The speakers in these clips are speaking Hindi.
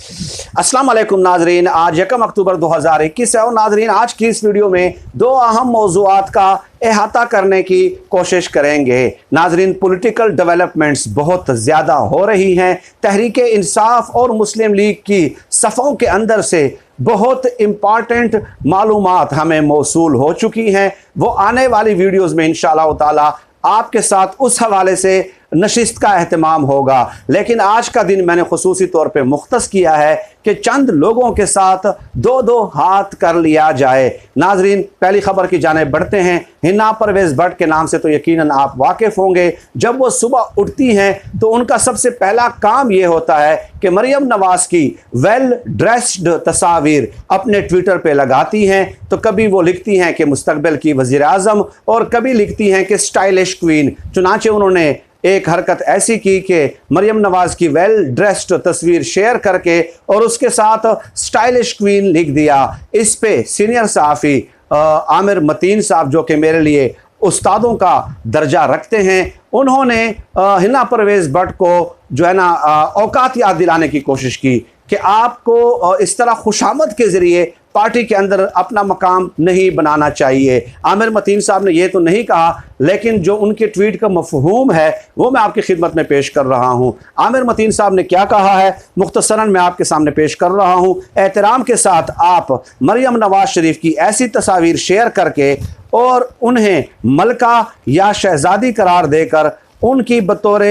अस्सलाम वालेकुम नाजरीन, आज 1 अक्टूबर 2021 है और नाजरीन आज की इस वीडियो में दो अहम मौज़ूआत का अहाता करने की कोशिश करेंगे। नाजरीन, पॉलिटिकल डेवलपमेंट्स बहुत ज़्यादा हो रही हैं। तहरीक इंसाफ और मुस्लिम लीग की सफ़ों के अंदर से बहुत इम्पॉर्टेंट मालूमात हमें मौसूल हो चुकी हैं। वो आने वाली वीडियोज़ में इंशाअल्लाह ताला आपके साथ उस हवाले से नशिस्त का एहतमाम होगा। लेकिन आज का दिन मैंने खुसूसी तौर पे मुख्तस किया है कि चंद लोगों के साथ दो दो हाथ कर लिया जाए। नाजरीन, पहली खबर की जाने बढ़ते हैं। हिना परवेज़ भट्ट के नाम से तो यकीनन आप वाकिफ़ होंगे। जब वो सुबह उठती हैं तो उनका सबसे पहला काम ये होता है कि मरियम नवाज़ की वेल ड्रेस्ड तस्वीर अपने ट्विटर पे लगाती हैं। तो कभी वो लिखती हैं कि मुस्तकबिल की वज़ीर आज़म और कभी लिखती हैं कि स्टाइलिश क्वीन। चुनांचे उन्होंने एक हरकत ऐसी की कि मरियम नवाज़ की वेल ड्रेस्ड तस्वीर शेयर करके और उसके साथ स्टाइलिश क्वीन लिख दिया। इस पे सीनियर सहाफ़ी आमिर मतीन साहब, जो कि मेरे लिए उस्तादों का दर्जा रखते हैं, उन्होंने हिना परवेज़ भट्ट को जो है ना औकात याद दिलाने की कोशिश की कि आपको इस तरह खुशामद के ज़रिए पार्टी के अंदर अपना मकाम नहीं बनाना चाहिए। आमिर मतीन साहब ने यह तो नहीं कहा, लेकिन जो उनके ट्वीट का मफहूम है वो मैं आपकी खिदमत में पेश कर रहा हूँ। आमिर मतीन साहब ने क्या कहा है मुख्तसरन मैं आपके सामने पेश कर रहा हूँ। एहतराम के साथ आप मरियम नवाज शरीफ की ऐसी तस्वीर शेयर करके और उन्हें मलका या शहजादी करार देकर उनकी बतौर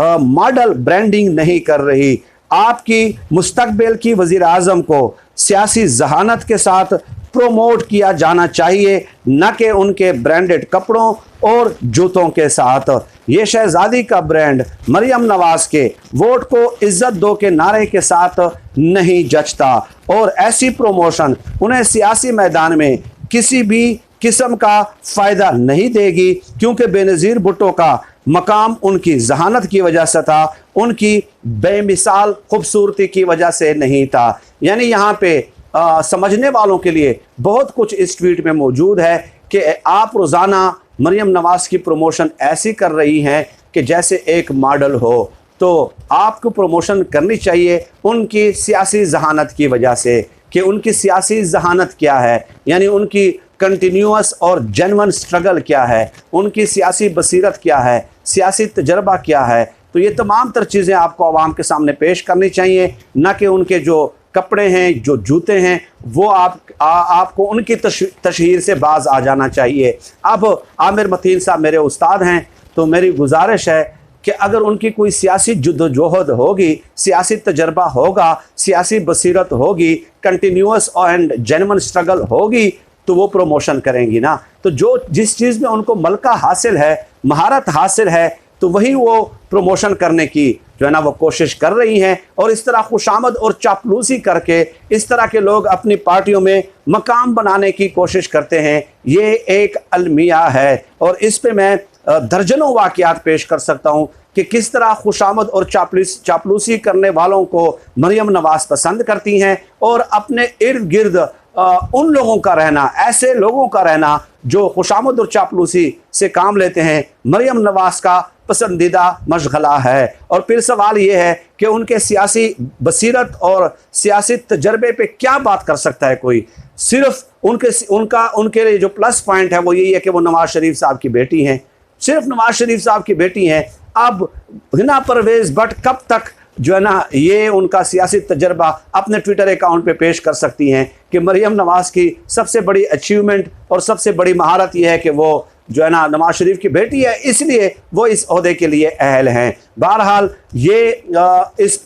मॉडल ब्रांडिंग नहीं कर रही। आपकी मुस्तकबिल की वज़ीर आज़म को सियासी जहानत के साथ प्रोमोट किया जाना चाहिए, न कि उनके ब्रांडेड कपड़ों और जूतों के साथ। ये शहजादी का ब्रांड मरियम नवाज के वोट को इज्जत दो के नारे के साथ नहीं जचता और ऐसी प्रोमोशन उन्हें सियासी मैदान में किसी भी किस्म का फ़ायदा नहीं देगी, क्योंकि बेनज़ीर भुट्टो का मकाम उनकी जहानत की वजह से था, उनकी बेमिसाल खूबसूरती की वजह से नहीं था। यानी यहाँ पे समझने वालों के लिए बहुत कुछ इस ट्वीट में मौजूद है कि आप रोज़ाना मरियम नवाज़ की प्रमोशन ऐसी कर रही हैं कि जैसे एक मॉडल हो। तो आपको प्रमोशन करनी चाहिए उनकी सियासी जहानत की वजह से कि उनकी सियासी जहानत क्या है, यानी उनकी कंटिन्यूअस और जेन्युइन स्ट्रगल क्या है, उनकी सियासी बसीरत क्या है, सियासी तजर्बा क्या है। तो ये तमाम तर चीज़ें आपको आवाम के सामने पेश करनी चाहिए, न कि उनके जो कपड़े हैं, जो जूते हैं, वो आपको उनकी तशहीर से बाज आ जाना चाहिए। अब आमिर मतीन साहब मेरे उस्ताद हैं, तो मेरी गुजारिश है कि अगर उनकी कोई सियासी जुद्दोजहद होगी, सियासी तजर्बा होगा, सियासी बसीरत होगी, कंटिन्यूअस एंड जेन्युइन स्ट्रगल होगी, तो वो प्रमोशन करेंगी ना। तो जो जिस चीज़ में उनको मलका हासिल है, महारत हासिल है, तो वही वो प्रमोशन करने की जो है ना वो कोशिश कर रही हैं। और इस तरह खुशामद और चापलूसी करके इस तरह के लोग अपनी पार्टियों में मकाम बनाने की कोशिश करते हैं। ये एक अलमिया है और इस पे मैं दर्जनों वाक़यात पेश कर सकता हूँ कि किस तरह खुशामद और चापलूसी करने वालों को मरियम नवाज़ पसंद करती हैं और अपने इर्द गिर्द उन लोगों का रहना, ऐसे लोगों का रहना जो खुशामद और चापलूसी से काम लेते हैं, मरियम नवाज़ का पसंदीदा मशगला है। और फिर सवाल ये है कि उनके सियासी बसीरत और सियासी तजर्बे पे क्या बात कर सकता है कोई। सिर्फ उनके लिए जो प्लस पॉइंट है वो यही है कि वो नवाज शरीफ साहब की बेटी हैं, सिर्फ नवाज शरीफ साहब की बेटी हैं। अब हिना परवेज़ भट्ट कब तक जो है ना ये उनका सियासी तजर्बा अपने ट्विटर अकाउंट पे पेश कर सकती हैं कि मरियम नवाज़ की सबसे बड़ी अचीवमेंट और सबसे बड़ी महारत यह है कि वो जो है ना नवाज शरीफ की बेटी है, इसलिए वो इस ओहदे के लिए अहल हैं। बहरहाल ये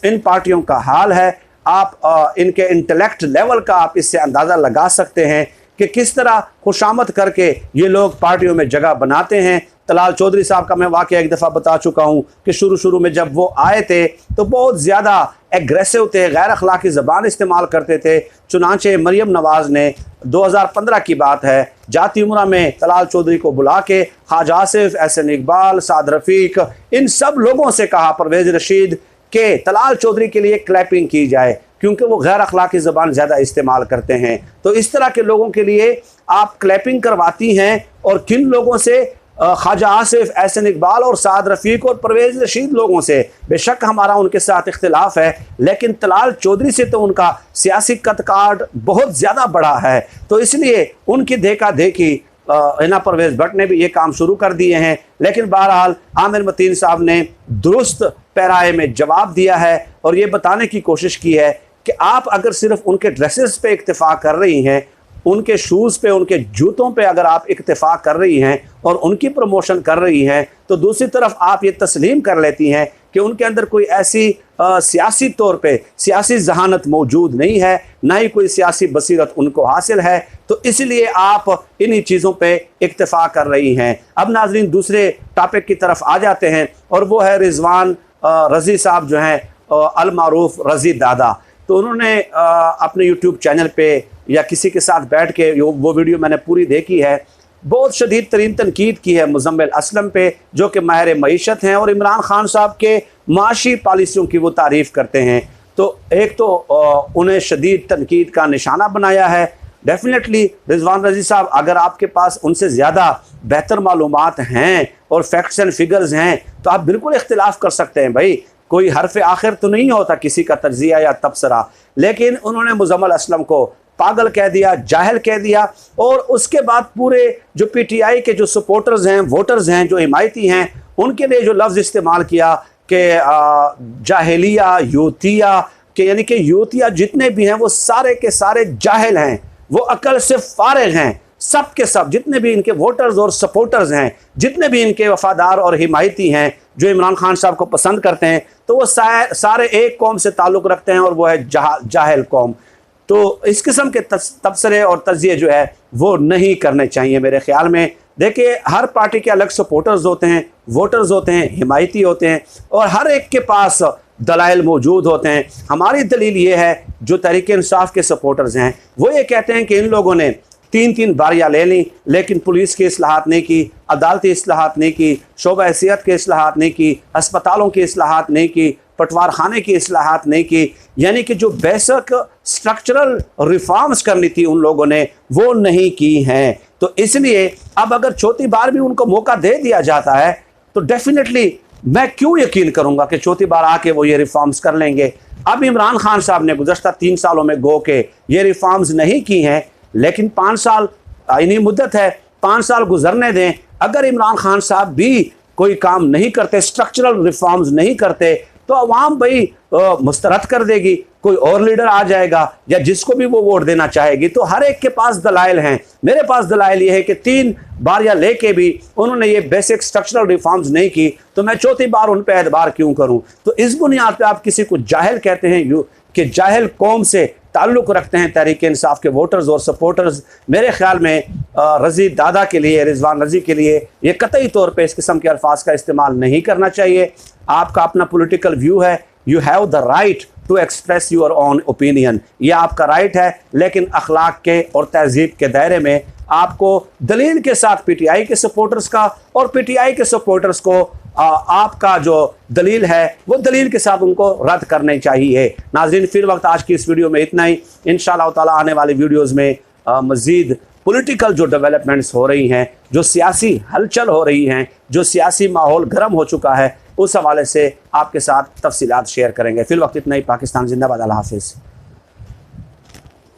इन पार्टियों का हाल है। आप इनके इंटेलेक्ट लेवल का आप इससे अंदाज़ा लगा सकते हैं कि किस तरह खुशामद करके ये लोग पार्टियों में जगह बनाते हैं। तलाल चौधरी साहब का मैं वाक़या एक दफ़ा बता चुका हूँ कि शुरू में जब वो आए थे तो बहुत ज़्यादा एग्रेसिव थे, गैर अखलाकी ज़बान इस्तेमाल करते थे। चुनांचे मरियम नवाज़ ने 2015 की बात है, जाती उमरा में तलाल चौधरी को बुला के ख्वाजा आसिफ, एहसन इकबाल, साद रफ़ीक, इन सब लोगों से कहा, परवेज़ रशीद, के तलाल चौधरी के लिए क्लैपिंग की जाए क्योंकि वो गैर अखलाकी ज़बान ज़्यादा इस्तेमाल करते हैं। तो इस तरह के लोगों के लिए आप क्लैपिंग करवाती हैं और किन लोगों से ख्वाजा आसिफ, एहसन इकबाल और साद रफ़ीक और परवेज़ रशीद लोगों से बेशक हमारा उनके साथ इख्तिलाफ है, लेकिन तलाल चौधरी से तो उनका सियासी कद काठ बहुत ज़्यादा बड़ा है। तो इसलिए उनकी देखा देखी हिना परवेज़ भट्ट ने भी ये काम शुरू कर दिए हैं। लेकिन बहरहाल आमिर मतीन साहब ने दुरुस्त पैराए में जवाब दिया है और ये बताने की कोशिश की है कि आप अगर सिर्फ उनके ड्रेसेस पे इक्तफ़ा कर रही हैं, उनके शूज़ पे, उनके जूतों पे अगर आप इक्तफ़ा कर रही हैं और उनकी प्रमोशन कर रही हैं, तो दूसरी तरफ आप ये तस्लीम कर लेती हैं कि उनके अंदर कोई ऐसी सियासी तौर पे सियासी जहानत मौजूद नहीं है, ना ही कोई सियासी बसीरत उनको हासिल है। तो इसलिए आप इन्हीं चीज़ों पे इक्तफ़ा कर रही हैं। अब नाज़रीन दूसरे टॉपिक की तरफ आ जाते हैं और वो है रिजवान रज़ी साहब जो हैं, अल मारूफ रज़ी दादा। तो उन्होंने अपने यूट्यूब चैनल पे या किसी के साथ बैठ के वो वीडियो मैंने पूरी देखी है, बहुत शदीद तरीन तनकीद की है मुज़म्मिल असलम पे, जो कि माहिर मईशत हैं और इमरान खान साहब के माशी पॉलिसियों की वो तारीफ़ करते हैं। तो एक तो उन्हें शदीद तनकीद का निशाना बनाया है। डेफिनेटली रिजवान रज़ी साहब, अगर आपके पास उनसे ज़्यादा बेहतर मालूमात हैं और फैक्ट्स एंड फिगर्स हैं तो आप बिल्कुल इख्तिलाफ़ कर सकते हैं भाई, कोई हरफ आखिर तो नहीं होता किसी का तज्जिया या तबसरा। लेकिन उन्होंने मुज़म्मिल असलम को पागल कह दिया, जाहिल कह दिया और उसके बाद पूरे जो पीटीआई के जो सपोर्टर्स हैं, वोटर्स हैं, जो हिमायती हैं, उनके लिए जो लफ्ज़ इस्तेमाल किया कि जाहिलिया, यूतिया, के यानी कि यूतिया जितने भी हैं वो सारे के सारे जाहिल हैं, वो अकल से फारिग हैं। सब के सब जितने भी इनके वोटर्स और सपोर्टर्स हैं, जितने भी इनके वफादार और हिमायती हैं जो इमरान खान साहब को पसंद करते हैं, तो वो सारे एक कौम से ताल्लुक़ रखते हैं और वो है जाहिल कौम। तो इस किस्म के तबसरे और तज़िये जो है वो नहीं करने चाहिए मेरे ख़्याल में। देखिए, हर पार्टी के अलग सपोर्टर्स होते हैं, वोटर्स होते हैं, हिमायती होते हैं और हर एक के पास दलाइल मौजूद होते हैं। हमारी दलील ये है, जो तहरीक इंसाफ के सपोर्टर्स हैं वो ये कहते हैं कि इन लोगों ने 3-3 बारियाँ ले ली, लेकिन पुलिस की इस्लाहात नहीं की, अदालती इस्लाहात नहीं की, शोबा हैसियत के इस्लाहात नहीं की, अस्पतालों की इस्लाहात नहीं की, पटवार खाने की इस्लाहात नहीं की। यानी कि जो बेसिक स्ट्रक्चरल रिफॉर्म्स करनी थी उन लोगों ने वो नहीं की हैं। तो इसलिए अब अगर चौथी बार भी उनको मौका दे दिया जाता है तो डेफिनेटली मैं क्यों यकीन करूंगा कि चौथी बार आके वो ये रिफॉर्म्स कर लेंगे। अब इमरान खान साहब ने गुज़श्ता 3 सालों में गो के ये रिफॉर्म्स नहीं की हैं, लेकिन 5 साल आईनी मुद्दत है, 5 साल गुजरने दें। अगर इमरान खान साहब भी कोई काम नहीं करते, स्ट्रक्चरल रिफॉर्म्स नहीं करते, तो अवाम भाई मुस्तरद कर देगी, कोई और लीडर आ जाएगा या जिसको भी वो वोट देना चाहेगी। तो हर एक के पास दलाइल हैं, मेरे पास दलाइल ये है कि 3 बारियाँ लेके भी उन्होंने ये बेसिक स्ट्रक्चरल रिफॉर्म्स नहीं की, तो मैं चौथी बार उन पर एतबार क्यों करूं। तो इस बुनियाद पर आप किसी को जाहिल कहते हैं कि जाहिल कौम से ताल्लुक़ रखते हैं तहरीक इंसाफ के वोटर्स और सपोर्टर्स। मेरे ख्याल में रज़ी दादा के लिए, रिजवान रज़ी के लिए ये कतई तौर पे इस किस्म के अल्फाज का इस्तेमाल नहीं करना चाहिए। आपका अपना पॉलिटिकल व्यू है, you have the right to express your own opinion, ये आपका राइट है, लेकिन अखलाक के और तहजीब के दायरे में आपको दलील के साथ पीटीआई के सपोर्टर्स का और पीटीआई के सपोर्टर्स को आपका जो दलील है वो दलील के साथ उनको रद्द करनी चाहिए। नाज़रीन, फिर वक्त आज की इस वीडियो में इतना ही। इंशाअल्लाह ताला आने वाली वीडियोज़ में मज़ीद पॉलिटिकल जो डेवलपमेंट्स हो रही हैं, जो सियासी हलचल हो रही हैं, जो सियासी माहौल गर्म हो चुका है, उस हवाले से आपके साथ तफसीलात शेयर करेंगे। फिर वक्त इतना ही। पाकिस्तान जिंदाबाद। अल्लाह हाफिज़।